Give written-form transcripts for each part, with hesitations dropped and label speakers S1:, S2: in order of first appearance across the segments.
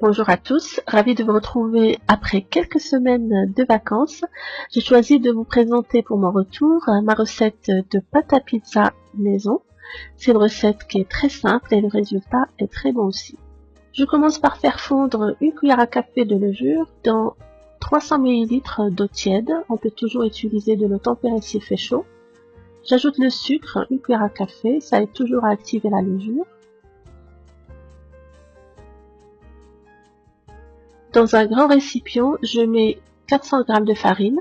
S1: Bonjour à tous, ravi de vous retrouver après quelques semaines de vacances. J'ai choisi de vous présenter pour mon retour ma recette de pâte à pizza maison. C'est une recette qui est très simple et le résultat est très bon aussi. Je commence par faire fondre une cuillère à café de levure dans 300 ml d'eau tiède. On peut toujours utiliser de l'eau tempérée s'il fait chaud. J'ajoute le sucre, une cuillère à café, ça aide toujours à activer la levure. Dans un grand récipient, je mets 400 g de farine.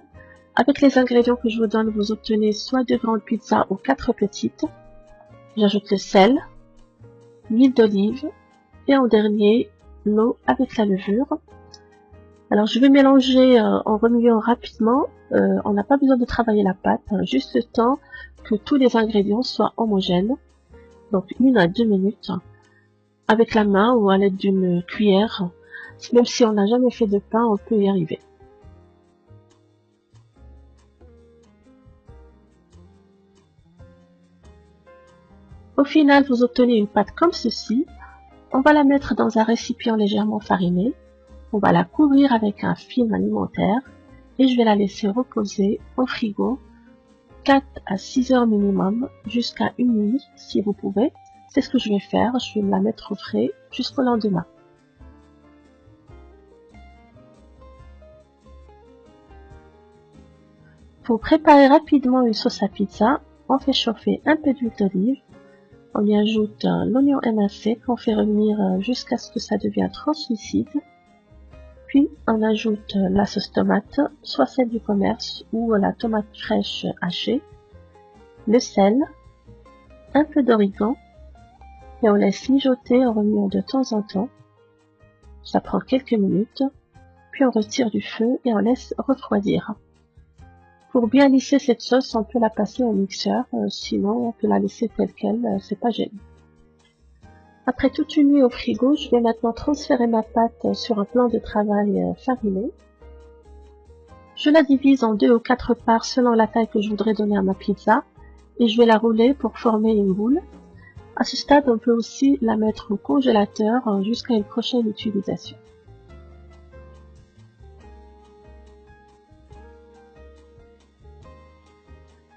S1: Avec les ingrédients que je vous donne, vous obtenez soit 2 grandes pizzas ou 4 petites. J'ajoute le sel, l'huile d'olive et en dernier, l'eau avec la levure. Alors je vais mélanger en remuant rapidement. On n'a pas besoin de travailler la pâte, juste le temps que tous les ingrédients soient homogènes. Donc 1 à 2 minutes avec la main ou à l'aide d'une cuillère. Même si on n'a jamais fait de pain, on peut y arriver. Au final, vous obtenez une pâte comme ceci. On va la mettre dans un récipient légèrement fariné. On va la couvrir avec un film alimentaire et je vais la laisser reposer au frigo 4 à 6 heures minimum jusqu'à une nuit si vous pouvez. C'est ce que je vais faire. Je vais me la mettre au frais jusqu'au lendemain. Pour préparer rapidement une sauce à pizza, on fait chauffer un peu d'huile d'olive. On y ajoute l'oignon émincé qu'on fait revenir jusqu'à ce que ça devienne translucide. Puis on ajoute la sauce tomate, soit celle du commerce ou la tomate fraîche hachée, le sel, un peu d'origan et on laisse mijoter en remuant de temps en temps. Ça prend quelques minutes, puis on retire du feu et on laisse refroidir. Pour bien lisser cette sauce, on peut la passer au mixeur, sinon on peut la laisser telle quelle, c'est pas gênant. Après toute une nuit au frigo, je vais maintenant transférer ma pâte sur un plan de travail fariné. Je la divise en 2 ou 4 parts selon la taille que je voudrais donner à ma pizza et je vais la rouler pour former une boule. À ce stade, on peut aussi la mettre au congélateur jusqu'à une prochaine utilisation.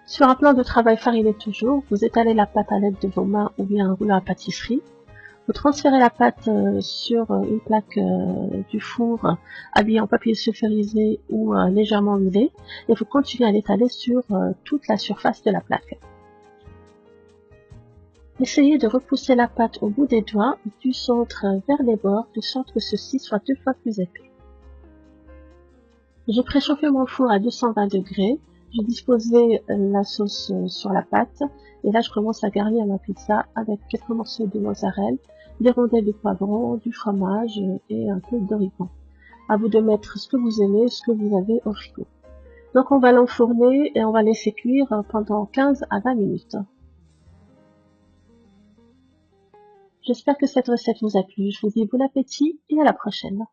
S1: Sur un plan de travail fariné toujours, vous étalez la pâte à l'aide de vos mains ou bien un rouleau à pâtisserie. Vous transférez la pâte sur une plaque du four habillée en papier sulfurisé ou légèrement huilé et vous continuez à l'étaler sur toute la surface de la plaque. Essayez de repousser la pâte au bout des doigts du centre vers les bords de sorte que ceci soit 2 fois plus épais. J'ai préchauffé mon four à 220 degrés. J'ai disposé la sauce sur la pâte et là je commence à garnir ma pizza avec quelques morceaux de mozzarella, des rondelles de poivron, du fromage et un peu d'origan. À vous de mettre ce que vous aimez, ce que vous avez au frigo. Donc on va l'enfourner et on va laisser cuire pendant 15 à 20 minutes. J'espère que cette recette vous a plu. Je vous dis bon appétit et à la prochaine.